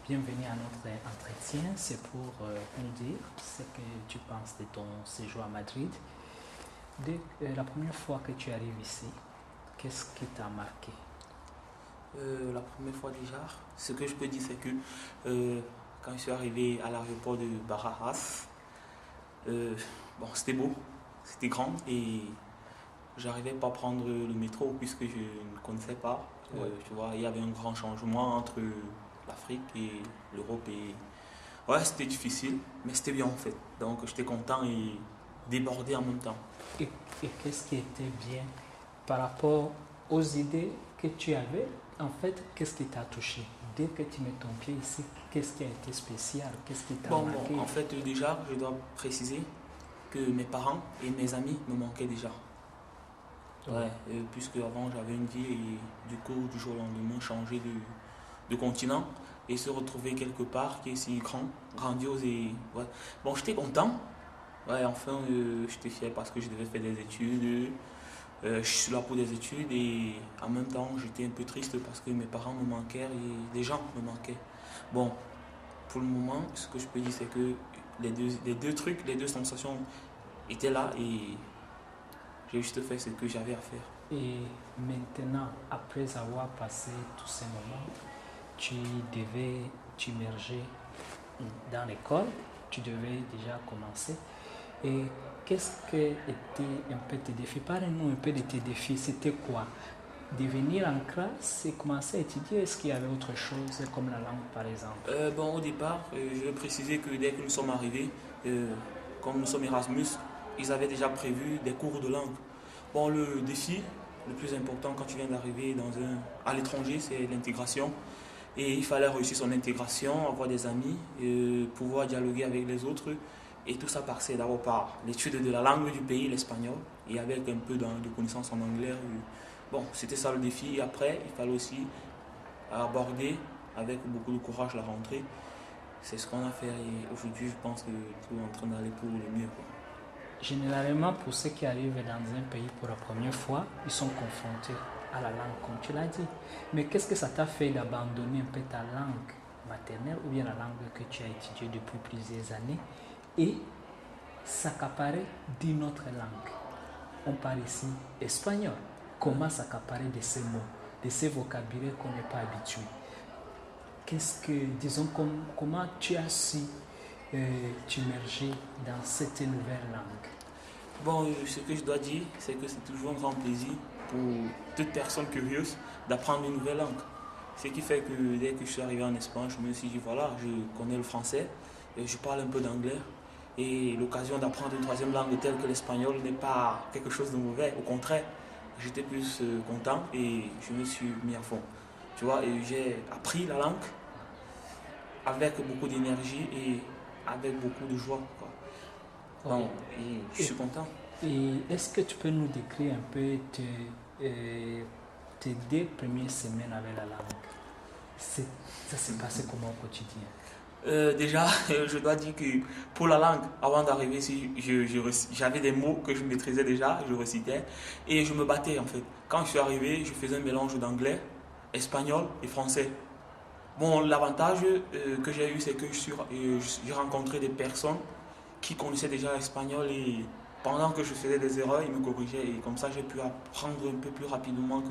bienvenue à notre entretien. C'est pour nous dire ce que tu penses de ton séjour à Madrid. Dès la première fois que tu arrives ici, qu'est-ce qui t'a marqué? La première fois déjà, ce que je peux dire, c'est que quand je suis arrivé à l'aéroport de Barajas, c'était beau, c'était grand et j'arrivais pas à prendre le métro puisque je ne connaissais pas. Ouais. Tu vois, il y avait un grand changement entre l'Afrique et l'Europe et ouais, c'était difficile, mais c'était bien en fait. Donc j'étais content et débordé en même temps. Et, et qu'est-ce qui était bien par rapport aux idées que tu avais? En fait, qu'est-ce qui t'a touché? Dès que tu mets ton pied ici, qu'est-ce qui a été spécial? Qu'est-ce qui t'a marqué? En fait, déjà, je dois préciser que mes parents et mes amis me manquaient déjà. Ouais, puisque avant j'avais une vie et du coup, du jour au lendemain, changer de continent et se retrouver quelque part qui est si grandiose et ouais. Bon, j'étais content. Ouais, enfin, j'étais fier parce que je devais faire des études. Je suis là pour des études et en même temps, j'étais un peu triste parce que mes parents me manquaient et les gens me manquaient. Bon, pour le moment, ce que je peux dire, c'est que les deux sensations étaient là et j'ai juste fait ce que j'avais à faire. Et maintenant, après avoir passé tous ces moments, tu devais t'immerger dans l'école, tu devais déjà commencer. Et qu'est-ce que étaient un peu tes défis? Parle-nous un peu de tes défis. C'était quoi? De venir en classe et commencer à étudier? Est-ce qu'il y avait autre chose comme la langue par exemple? Au départ, je vais préciser que dès que nous sommes arrivés, comme nous sommes Erasmus, ils avaient déjà prévu des cours de langue. Bon, le défi le plus important quand tu viens d'arriver à l'étranger, c'est l'intégration. Et il fallait réussir son intégration, avoir des amis, pouvoir dialoguer avec les autres. Et tout ça passait d'abord par l'étude de la langue du pays, l'espagnol, et avec un peu de connaissances en anglais. Bon, c'était ça le défi. Et après, il fallait aussi aborder avec beaucoup de courage la rentrée. C'est ce qu'on a fait et aujourd'hui, je pense que tout est en train d'aller pour le mieux, quoi. Généralement, pour ceux qui arrivent dans un pays pour la première fois, ils sont confrontés à la langue, comme tu l'as dit. Mais qu'est-ce que ça t'a fait d'abandonner un peu ta langue maternelle ou bien la langue que tu as étudiée depuis plusieurs années et s'accaparer d'une autre langue? On parle ici espagnol. Comment s'accaparer de ces mots, de ces vocabulaires qu'on n'est pas habitué? Comment tu as su t'immerger dans cette nouvelle langue? Bon, ce que je dois dire, c'est que c'est toujours un grand plaisir pour toute personne curieuse d'apprendre une nouvelle langue. Ce qui fait que dès que je suis arrivé en Espagne, je me suis dit, voilà, je connais le français, et je parle un peu d'anglais. Et l'occasion d'apprendre une troisième langue telle que l'espagnol n'est pas quelque chose de mauvais. Au contraire, j'étais plus content et je me suis mis à fond. Tu vois, et j'ai appris la langue avec beaucoup d'énergie et avec beaucoup de joie, quoi. Bon, et je suis content. Et est-ce que tu peux nous décrire un peu tes 2 premières semaines avec la langue? Ça s'est passé comment au quotidien? Déjà, je dois dire que pour la langue, avant d'arriver ici, j'avais des mots que je maîtrisais déjà, je récitais, et je me battais en fait. Quand je suis arrivé, je faisais un mélange d'anglais, espagnol et français. Bon, l'avantage que j'ai eu, c'est que j'ai rencontré des personnes qui connaissaient déjà l'espagnol et pendant que je faisais des erreurs, ils me corrigeaient et comme ça j'ai pu apprendre un peu plus rapidement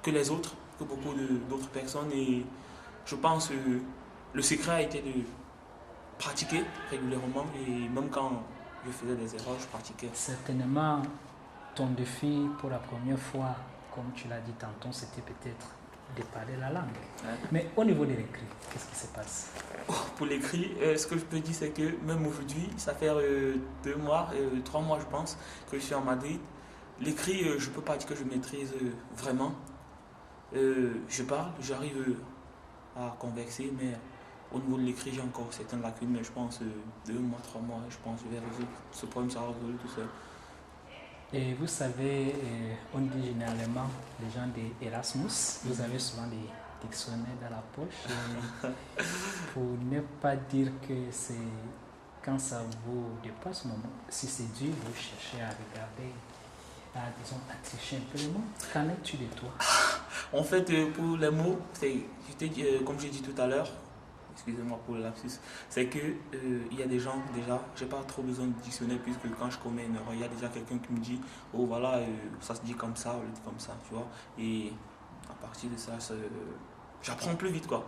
que les autres, que beaucoup d'autres personnes et je pense que le secret a été de pratiquer régulièrement et même quand je faisais des erreurs, je pratiquais. Certainement, ton défi pour la première fois, comme tu l'as dit tantôt, c'était peut-être de parler la langue. Ouais. Mais au niveau de l'écrit, qu'est-ce qui se passe? Pour l'écrit, ce que je peux dire, c'est que même aujourd'hui, ça fait 2 mois, 3 mois, je pense, que je suis à Madrid. L'écrit, je ne peux pas dire que je maîtrise vraiment. Je parle, j'arrive à converser, mais au niveau de l'écrit, j'ai encore certaines lacunes, mais je pense 2 mois, 3 mois, je pense que je vais résoudre ce problème, ça va résoudre tout seul. Et vous savez, on dit généralement, les gens d'Erasmus, vous avez souvent des dictionnaires dans la poche. Pour ne pas dire que c'est quand ça vous dépasse, si c'est dur, vous cherchez à regarder, disons, à tricher un peu le monde. Qu'en es-tu de toi? En fait, pour les mots, comme j'ai dit tout à l'heure, excusez-moi pour le lapsus, c'est que il y a des gens déjà, j'ai pas trop besoin de dictionnaire puisque quand je commets une erreur, il y a déjà quelqu'un qui me dit, oh voilà, ça se dit comme ça, on le dit comme ça, tu vois. Et à partir de ça, j'apprends plus vite quoi.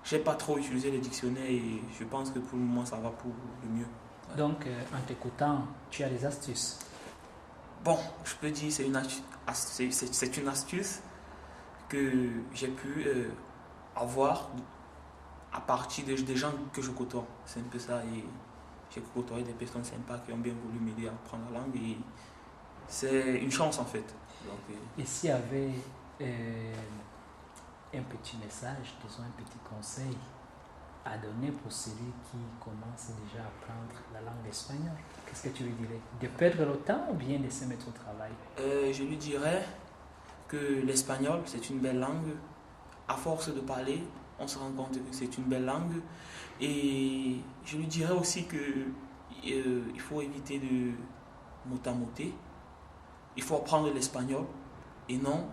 J'ai pas trop utilisé les dictionnaires et je pense que pour le moment ça va pour le mieux. Ouais. Donc, en t'écoutant, tu as des astuces. Bon, je peux dire c'est une astuce que j'ai pu avoir à partir des gens que je côtoie. C'est un peu ça. Et j'ai côtoyé des personnes sympas qui ont bien voulu m'aider à apprendre la langue. Et c'est une chance en fait. Donc, et s'il y avait un petit message, disons un petit conseil à donner pour celui qui commence déjà à apprendre la langue espagnole, qu'est-ce que tu lui dirais? De perdre le temps ou bien de se mettre au travail? Je lui dirais que l'espagnol, c'est une belle langue. À force de parler, on se rend compte que c'est une belle langue. Et je lui dirais aussi que il faut éviter de motamoter. Il faut apprendre l'espagnol et non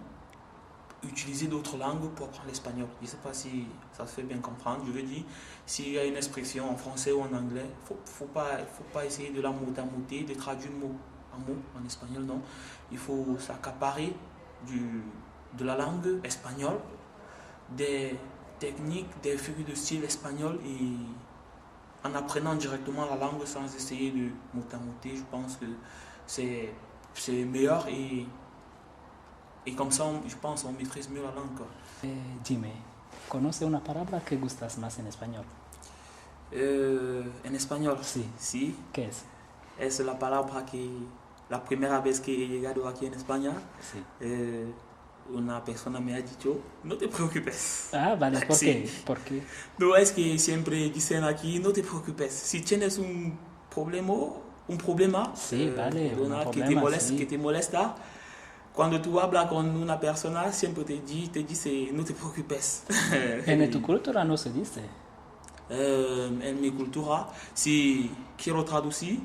utiliser d'autres langues pour apprendre l'espagnol. Je ne sais pas si ça se fait bien comprendre. Je veux dire, s'il y a une expression en français ou en anglais, il ne faut pas essayer de la motamoter, de traduire mot en espagnol, non. Il faut s'accaparer de la langue espagnole, des techniques, des figures de style espagnol et en apprenant directement la langue sans essayer de motamoter, je pense que c'est meilleur et comme ça, je pense qu'on maîtrise mieux la langue. Dime, ¿conoce una palabra que gustas más en español? En español, sí. Sí. ¿Qué es? Es la palabra que la primera vez que he llegado aquí en España, sí. Una persona me ha dicho, no te preocupes. Ah, vale, ¿por Sí. qué? ¿Por qué? No, es que siempre dicen aquí, no te preocupes. Si tienes un problema, sí, vale, problema, sí. que te molesta, cuando tú hablas con una persona, siempre te dice, no te preocupes. En tu cultura no se dice. En mi cultura, si quiero traducir,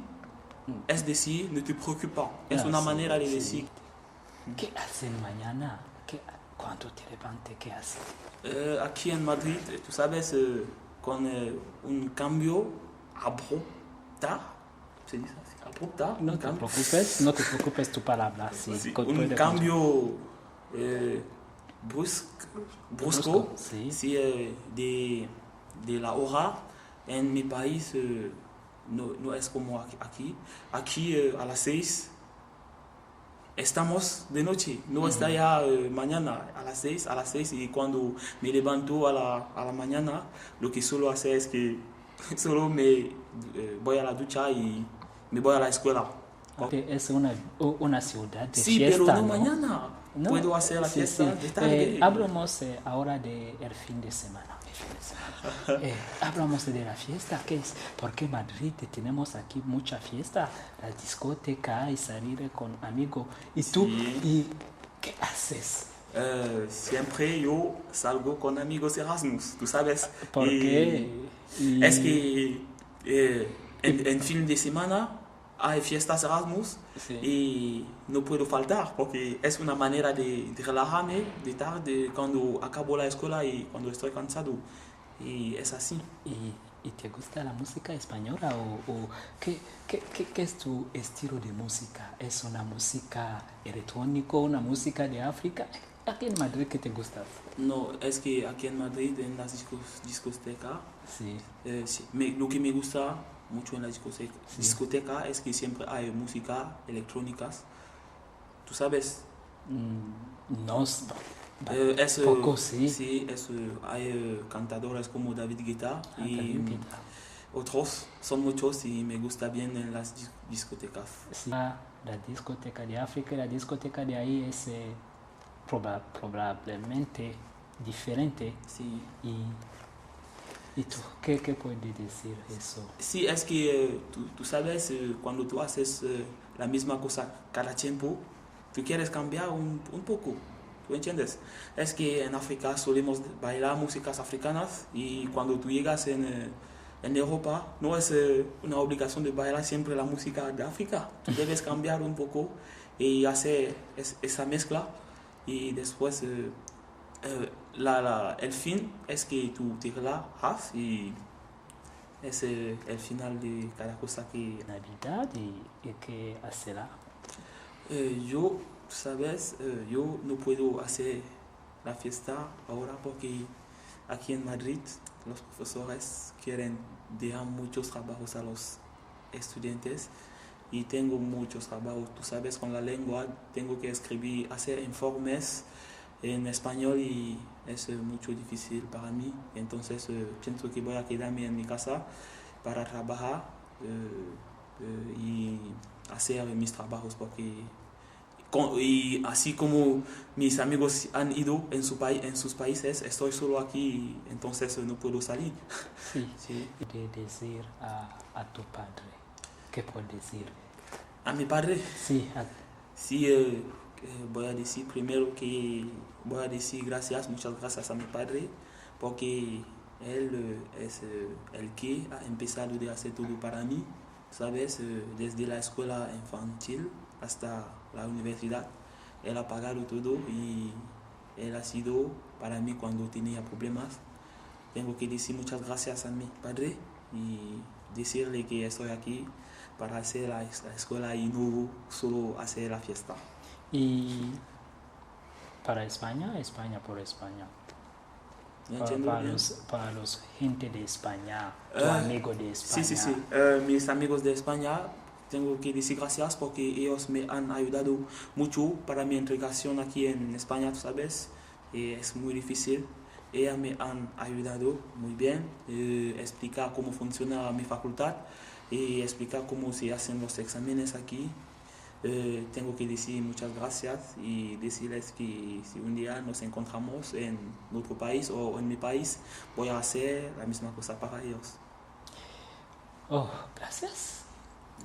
es decir, no te preocupes. Es una manera de decir. ¿Qué hacen mañana? ¿Cuándo te levantes? ¿Qué haces? Aquí en Madrid, tú sabes, con un cambio abrupta, ¿se dice así? Abrupta. No te preocupes tu palabra. Sí, sí, un cambio brusco sí. Sí, de la hora. En mi país no es como aquí. Aquí a las 6 estamos de noche, no está ya mañana a las 6 y cuando me levanto a la mañana, lo que suelo hacer es que solo me voy a la ducha y me voy a la escuela. Es una ciudad de sí, fiesta, pero no mañana. No, puedo hacer la fiesta de tarde. Hablamos ahora del fin de semana. Hablamos de la fiesta, ¿qué es? Porque en Madrid tenemos aquí mucha fiesta, la discoteca y salir con amigos. ¿Y tú? ¿Y qué haces? Siempre yo salgo con amigos Erasmus, tú sabes. ¿Por qué? Es que en fin de semana hay fiestas Erasmus sí. Y no puedo faltar porque es una manera de relajarme de tarde cuando acabo la escuela y cuando estoy cansado. Y es así. ¿Y te gusta la música española o qué es tu estilo de música? ¿Es una música electrónica, una música de África? ¿Aquí en Madrid qué te gusta? No, es que aquí en Madrid en las discotecas, sí. Sí, lo que me gusta mucho en la discoteca es que siempre hay música electrónica. ¿Tú sabes? No. Poco, sí. Sí, hay cantadores como David Guetta y otros, son muchos y me gusta bien en las discotecas. Sí. La discoteca de África y la discoteca de ahí es probablemente diferente. Sí. ¿Y tú qué puedes decir eso? Sí, es que tú sabes, cuando tú haces la misma cosa cada tiempo, tú quieres cambiar un poco. ¿Tú entiendes? Es que en África solemos bailar músicas africanas y cuando tú llegas en Europa no es una obligación de bailar siempre la música de África. Tú debes cambiar un poco y hacer esa mezcla y después El fin es que tú te relajas y es el final de cada cosa que... Navidad y qué hacerá. Yo, sabes, yo no puedo hacer la fiesta ahora porque aquí en Madrid los profesores quieren dejar muchos trabajos a los estudiantes y tengo muchos trabajos. Tú sabes, con la lengua tengo que escribir, hacer informes en español y es mucho difícil para mí. Entonces pienso que voy a quedarme en mi casa para trabajar y hacer mis trabajos porque y así como mis amigos han ido en sus países, estoy solo aquí, entonces no puedo salir. Sí. Sí. De decir a tu padre, ¿qué puedes decir? A mi padre, Sí, sí, voy a decir primero que voy a decir gracias, muchas gracias a mi padre, porque él es el que ha empezado a hacer todo para mí, ¿sabes? Desde la escuela infantil hasta la universidad, él ha pagado todo y él ha sido para mí cuando tenía problemas. Tengo que decir muchas gracias a mi padre y decirle que estoy aquí para hacer la escuela y no solo hacer la fiesta. y para España, España por España. ¿Me entiendo bien? Para los gente de España, tu Eh, amigo de España. Sí. Mis amigos de España, tengo que decir gracias porque ellos me han ayudado mucho para mi integración aquí en España, tú sabes. Es muy difícil. Ellos me han ayudado muy bien, explicar cómo funciona mi facultad y explicar cómo se hacen los exámenes aquí. Tengo que decir muchas gracias y decirles que si un día nos encontramos en otro país o en mi país, voy a hacer la misma cosa para ellos. Oh, gracias.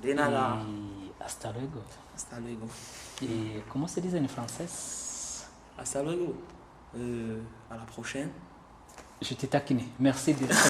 De nada. Y hasta luego. Hasta luego. ¿Y cómo se dice en francés? Hasta luego. À la prochaine. Je t'ai taquiné. Merci de